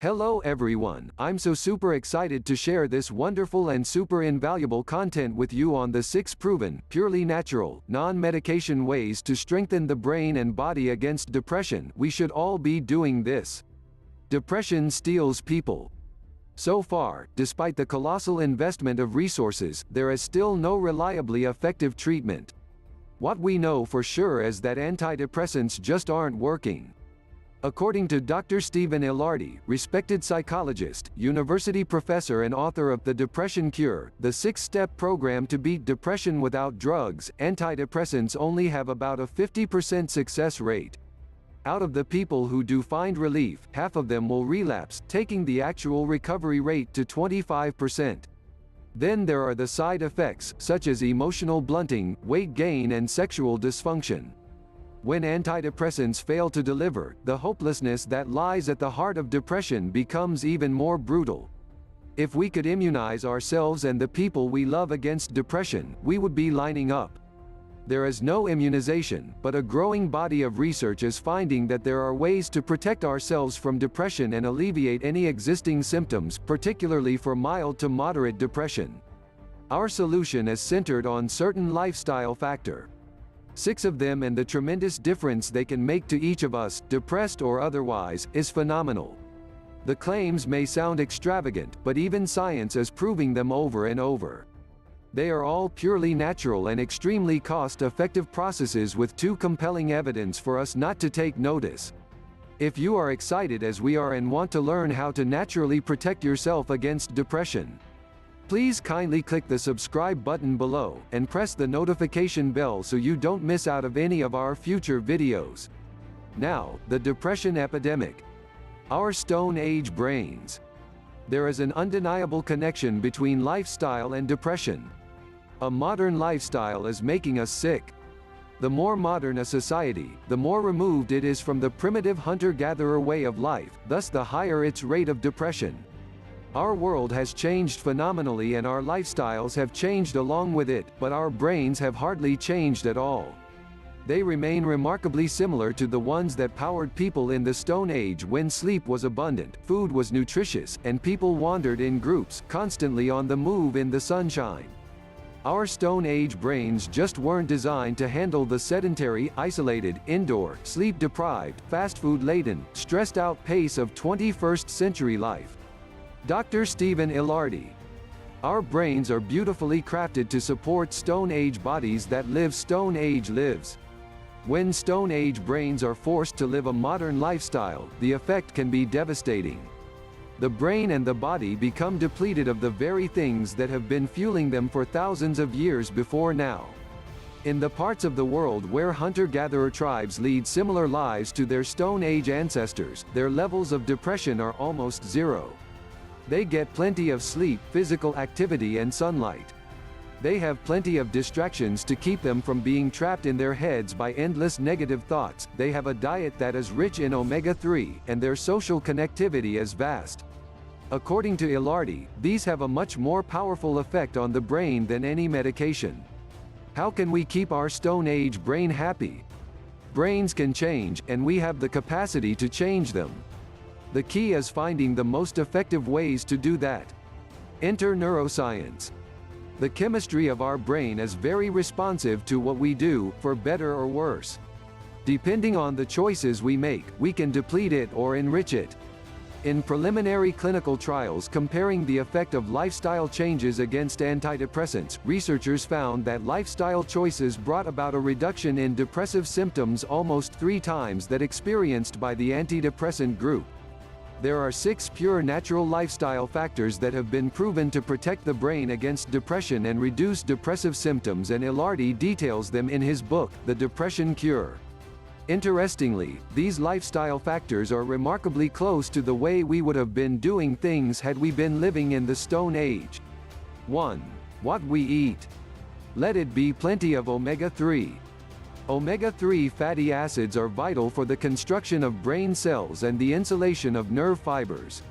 Hello everyone, I'm so super excited to share this wonderful and super invaluable content with you on the 6 proven, purely natural, non-medication ways to strengthen the brain and body against depression. We should all be doing this. Depression steals people. So far, despite the colossal investment of resources, there is still no reliably effective treatment. What we know for sure is that antidepressants just aren't working. According to Dr. Stephen Ilardi, respected psychologist, university professor and author of The Depression Cure, the 6-step program to beat depression without drugs, antidepressants only have about a 50% success rate. Out of the people who do find relief, half of them will relapse, taking the actual recovery rate to 25%. Then there are the side effects, such as emotional blunting, weight gain and sexual dysfunction. When antidepressants fail to deliver, the hopelessness that lies at the heart of depression becomes even more brutal. If we could immunize ourselves and the people we love against depression, we would be lining up. There is no immunization, but a growing body of research is finding that there are ways to protect ourselves from depression and alleviate any existing symptoms, particularly for mild to moderate depression. Our solution is centered on certain lifestyle factors. 6 of them, and the tremendous difference they can make to each of us, depressed or otherwise, is phenomenal. The claims may sound extravagant, but even science is proving them over and over. They are all purely natural and extremely cost-effective processes with too compelling evidence for us not to take notice. If you are excited as we are and want to learn how to naturally protect yourself against depression, please kindly click the subscribe button below, and press the notification bell so you don't miss out of any of our future videos. Now, the depression epidemic. Our Stone Age brains. There is an undeniable connection between lifestyle and depression. A modern lifestyle is making us sick. The more modern a society, the more removed it is from the primitive hunter-gatherer way of life, thus the higher its rate of depression. Our world has changed phenomenally and our lifestyles have changed along with it, but our brains have hardly changed at all. They remain remarkably similar to the ones that powered people in the Stone Age, when sleep was abundant, food was nutritious, and people wandered in groups, constantly on the move in the sunshine. Our Stone Age brains just weren't designed to handle the sedentary, isolated, indoor, sleep-deprived, fast food-laden, stressed-out pace of 21st century life. Dr. Stephen Ilardi. Our brains are beautifully crafted to support Stone Age bodies that live Stone Age lives. When Stone Age brains are forced to live a modern lifestyle, the effect can be devastating. The brain and the body become depleted of the very things that have been fueling them for thousands of years before now. In the parts of the world where hunter-gatherer tribes lead similar lives to their Stone Age ancestors, their levels of depression are almost zero. They get plenty of sleep, physical activity and sunlight. They have plenty of distractions to keep them from being trapped in their heads by endless negative thoughts. They have a diet that is rich in omega-3, and their social connectivity is vast. According to Ilardi, these have a much more powerful effect on the brain than any medication. How can we keep our Stone Age brain happy? Brains can change, and we have the capacity to change them. The key is finding the most effective ways to do that. Enter neuroscience. The chemistry of our brain is very responsive to what we do, for better or worse. Depending on the choices we make, we can deplete it or enrich it. In preliminary clinical trials comparing the effect of lifestyle changes against antidepressants, researchers found that lifestyle choices brought about a reduction in depressive symptoms almost 3 times that experienced by the antidepressant group. There are 6 pure natural lifestyle factors that have been proven to protect the brain against depression and reduce depressive symptoms, and Ilardi details them in his book, The Depression Cure. Interestingly, these lifestyle factors are remarkably close to the way we would have been doing things had we been living in the Stone Age. 1. What we eat. Let it be plenty of omega-3. Omega-3 fatty acids are vital for the construction of brain cells and the insulation of nerve fibers.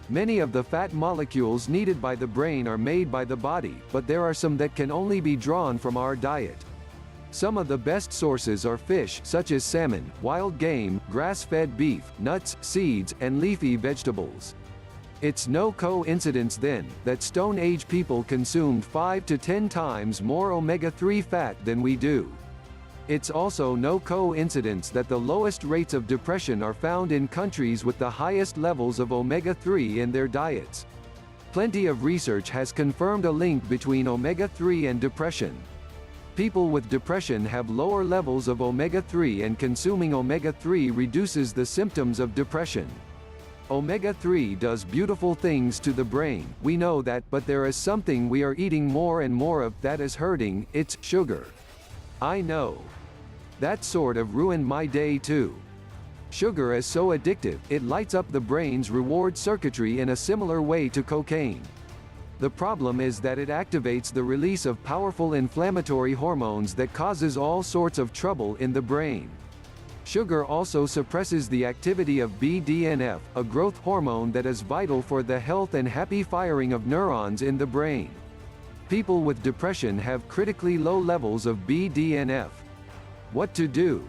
Many of the fat molecules needed by the brain are made by the body, but there are some that can only be drawn from our diet. Some of the best sources are fish such as salmon, wild game, grass-fed beef, nuts, seeds, and leafy vegetables. It's no coincidence then, that Stone Age people consumed 5 to 10 times more omega-3 fat than we do. It's also no coincidence that the lowest rates of depression are found in countries with the highest levels of omega-3 in their diets. Plenty of research has confirmed a link between omega-3 and depression. People with depression have lower levels of omega-3, and consuming omega-3 reduces the symptoms of depression. Omega-3 does beautiful things to the brain, we know that, but there is something we are eating more and more of that is hurting. It's sugar. I know. That sort of ruined my day too. Sugar is so addictive, it lights up the brain's reward circuitry in a similar way to cocaine. The problem is that it activates the release of powerful inflammatory hormones that causes all sorts of trouble in the brain. Sugar also suppresses the activity of BDNF, a growth hormone that is vital for the health and happy firing of neurons in the brain. People with depression have critically low levels of BDNF. What to do?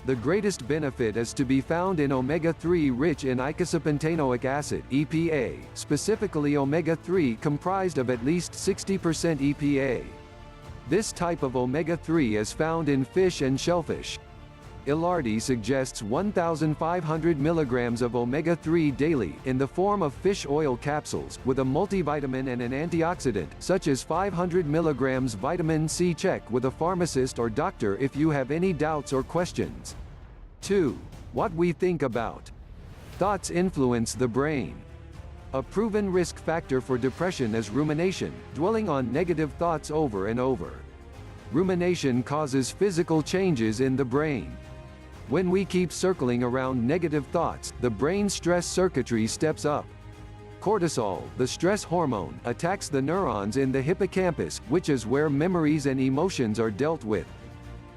The greatest benefit is to be found in omega-3 rich in eicosapentaenoic acid (EPA), specifically omega-3 comprised of at least 60% EPA. This type of omega-3 is found in fish and shellfish. Ilardi suggests 1,500 mg of omega-3 daily, in the form of fish oil capsules, with a multivitamin and an antioxidant, such as 500 mg vitamin C. Check with a pharmacist or doctor if you have any doubts or questions. 2. What we think about. Thoughts influence the brain. A proven risk factor for depression is rumination, dwelling on negative thoughts over and over. Rumination causes physical changes in the brain. When we keep circling around negative thoughts, the brain's stress circuitry steps up. Cortisol, the stress hormone, attacks the neurons in the hippocampus, which is where memories and emotions are dealt with.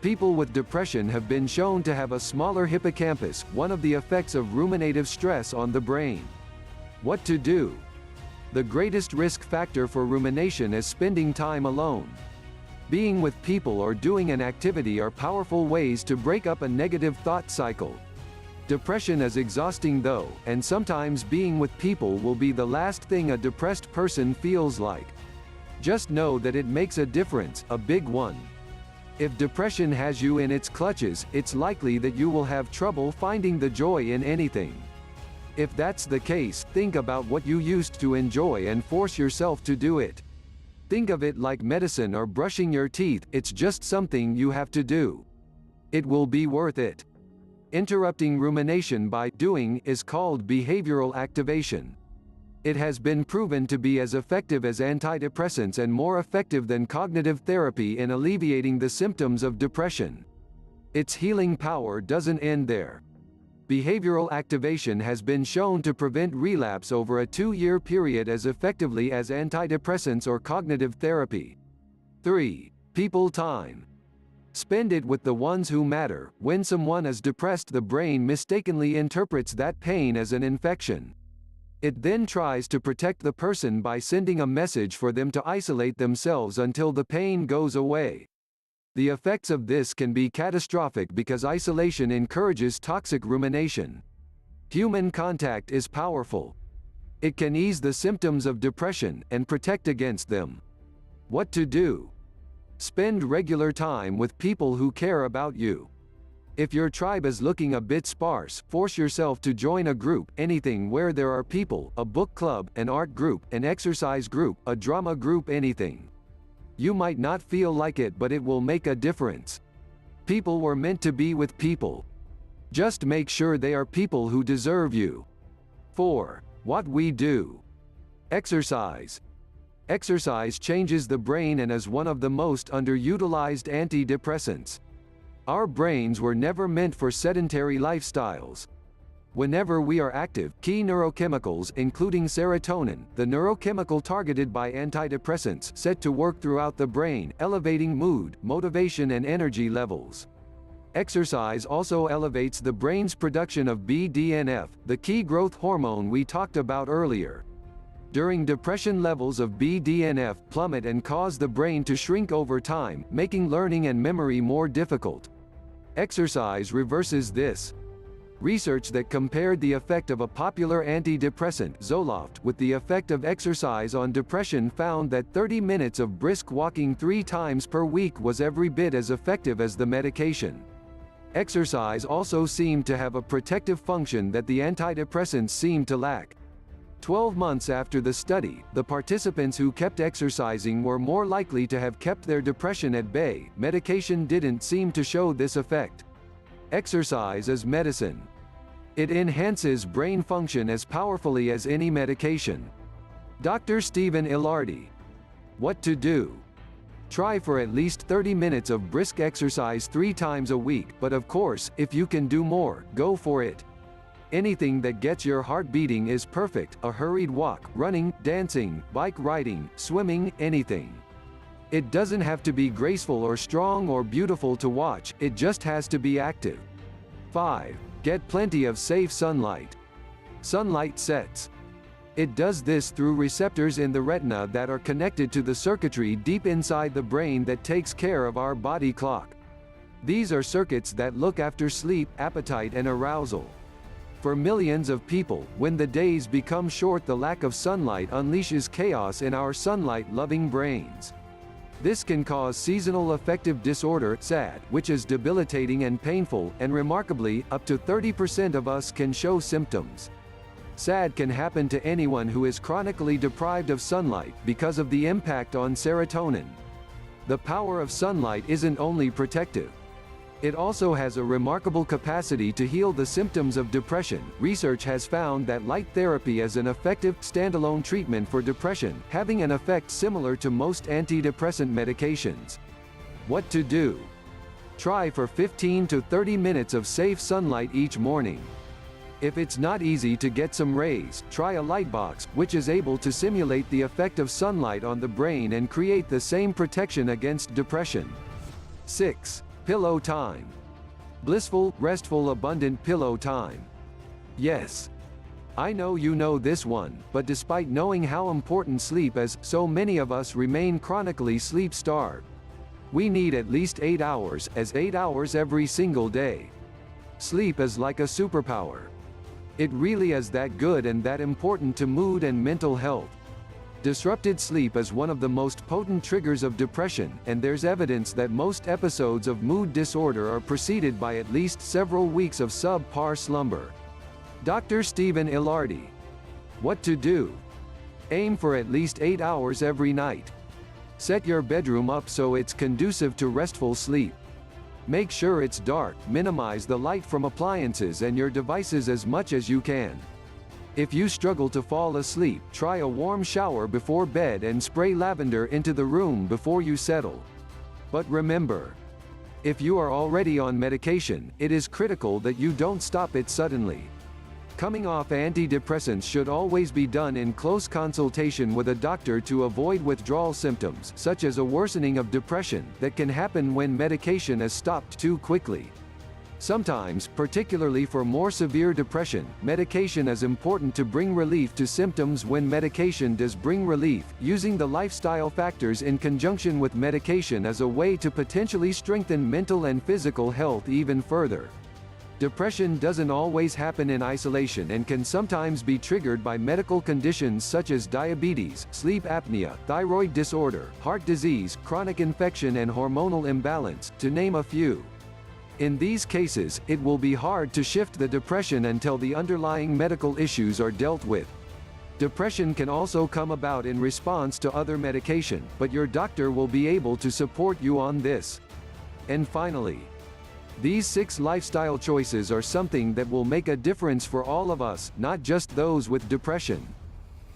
People with depression have been shown to have a smaller hippocampus, one of the effects of ruminative stress on the brain. What to do? The greatest risk factor for rumination is spending time alone. Being with people or doing an activity are powerful ways to break up a negative thought cycle. Depression is exhausting though, and sometimes being with people will be the last thing a depressed person feels like. Just know that it makes a difference, a big one. If depression has you in its clutches, it's likely that you will have trouble finding the joy in anything. If that's the case, think about what you used to enjoy and force yourself to do it. Think of it like medicine or brushing your teeth, it's just something you have to do. It will be worth it. Interrupting rumination by doing is called behavioral activation. It has been proven to be as effective as antidepressants and more effective than cognitive therapy in alleviating the symptoms of depression. Its healing power doesn't end there. Behavioral activation has been shown to prevent relapse over a 2-year period as effectively as antidepressants or cognitive therapy. 3. People time. Spend it with the ones who matter. When someone is depressed, the brain mistakenly interprets that pain as an infection. It then tries to protect the person by sending a message for them to isolate themselves until the pain goes away. The effects of this can be catastrophic because isolation encourages toxic rumination. Human contact is powerful. It can ease the symptoms of depression and protect against them. What to do? Spend regular time with people who care about you. If your tribe is looking a bit sparse, force yourself to join a group, anything where there are people, a book club, an art group, an exercise group, a drama group, anything. You might not feel like it, but it will make a difference. People were meant to be with people. Just make sure they are people who deserve you. 4. What we do. Exercise. Exercise changes the brain and is one of the most underutilized antidepressants. Our brains were never meant for sedentary lifestyles. Whenever we are active, key neurochemicals including serotonin, the neurochemical targeted by antidepressants, set to work throughout the brain, elevating mood, motivation and energy levels. Exercise also elevates the brain's production of BDNF, the key growth hormone we talked about earlier. During depression, levels of BDNF plummet and cause the brain to shrink over time, making learning and memory more difficult. Exercise reverses this. Research that compared the effect of a popular antidepressant, Zoloft, with the effect of exercise on depression found that 30 minutes of brisk walking 3 times per week was every bit as effective as the medication. Exercise also seemed to have a protective function that the antidepressants seemed to lack. 12 months after the study, the participants who kept exercising were more likely to have kept their depression at bay. Medication didn't seem to show this effect. Exercise is medicine. It enhances brain function as powerfully as any medication. Dr. Stephen Ilardi. What to do? Try for at least 30 minutes of brisk exercise 3 times a week, but of course, if you can do more, go for it. Anything that gets your heart beating is perfect: a hurried walk, running, dancing, bike riding, swimming, anything. It doesn't have to be graceful or strong or beautiful to watch, it just has to be active. 5. Get plenty of safe sunlight. Sunlight sets. It does this through receptors in the retina that are connected to the circuitry deep inside the brain that takes care of our body clock. These are circuits that look after sleep, appetite, and arousal. For millions of people, when the days become short, the lack of sunlight unleashes chaos in our sunlight-loving brains. This can cause seasonal affective disorder (SAD), which is debilitating and painful, and remarkably, up to 30% of us can show symptoms. SAD can happen to anyone who is chronically deprived of sunlight because of the impact on serotonin. The power of sunlight isn't only protective. It also has a remarkable capacity to heal the symptoms of depression. Research has found that light therapy is an effective, standalone treatment for depression, having an effect similar to most antidepressant medications. What to do? Try for 15 to 30 minutes of safe sunlight each morning. If it's not easy to get some rays, try a lightbox, which is able to simulate the effect of sunlight on the brain and create the same protection against depression. 6. Pillow time. Blissful, restful, abundant pillow time. Yes. I know you know this one, but despite knowing how important sleep is, so many of us remain chronically sleep-starved. We need at least 8 hours, as 8 hours every single day. Sleep is like a superpower. It really is that good and that important to mood and mental health. Disrupted sleep is one of the most potent triggers of depression, and there's evidence that most episodes of mood disorder are preceded by at least several weeks of subpar slumber. Dr. Stephen Ilardi. What to do? Aim for at least 8 hours every night. Set your bedroom up so it's conducive to restful sleep. Make sure it's dark, minimize the light from appliances and your devices as much as you can. If you struggle to fall asleep, try a warm shower before bed and spray lavender into the room before you settle. But remember, if you are already on medication, it is critical that you don't stop it suddenly. Coming off antidepressants should always be done in close consultation with a doctor to avoid withdrawal symptoms, such as a worsening of depression, that can happen when medication is stopped too quickly. Sometimes, particularly for more severe depression, medication is important to bring relief to symptoms. When medication does bring relief, using the lifestyle factors in conjunction with medication is a way to potentially strengthen mental and physical health even further. Depression doesn't always happen in isolation and can sometimes be triggered by medical conditions such as diabetes, sleep apnea, thyroid disorder, heart disease, chronic infection, and hormonal imbalance, to name a few. In these cases, it will be hard to shift the depression until the underlying medical issues are dealt with. Depression can also come about in response to other medication, but your doctor will be able to support you on this. And finally, these 6 lifestyle choices are something that will make a difference for all of us, not just those with depression.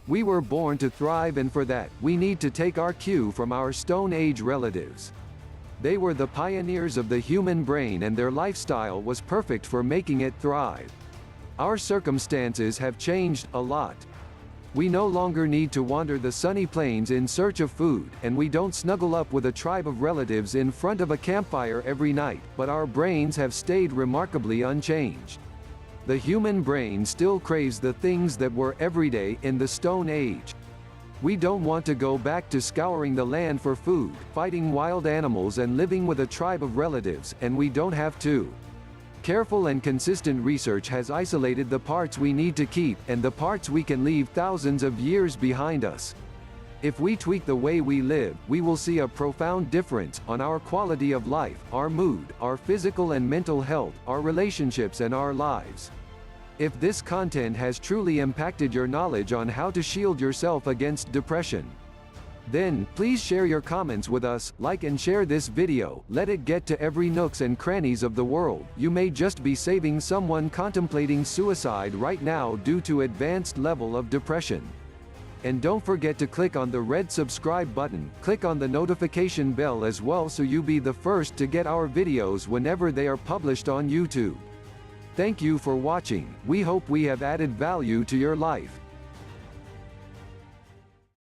We were born to thrive, and for that, we need to take our cue from our Stone Age relatives. They were the pioneers of the human brain, and their lifestyle was perfect for making it thrive. Our circumstances have changed a lot. We no longer need to wander the sunny plains in search of food, and we don't snuggle up with a tribe of relatives in front of a campfire every night, but our brains have stayed remarkably unchanged. The human brain still craves the things that were everyday in the Stone Age. We don't want to go back to scouring the land for food, fighting wild animals and living with a tribe of relatives, and we don't have to. Careful and consistent research has isolated the parts we need to keep, and the parts we can leave thousands of years behind us. If we tweak the way we live, we will see a profound difference on our quality of life, our mood, our physical and mental health, our relationships and our lives. If this content has truly impacted your knowledge on how to shield yourself against depression, then, please share your comments with us, like and share this video, let it get to every nooks and crannies of the world. You may just be saving someone contemplating suicide right now due to advanced level of depression. And don't forget to click on the red subscribe button, click on the notification bell as well so you be the first to get our videos whenever they are published on YouTube. Thank you for watching. We hope we have added value to your life.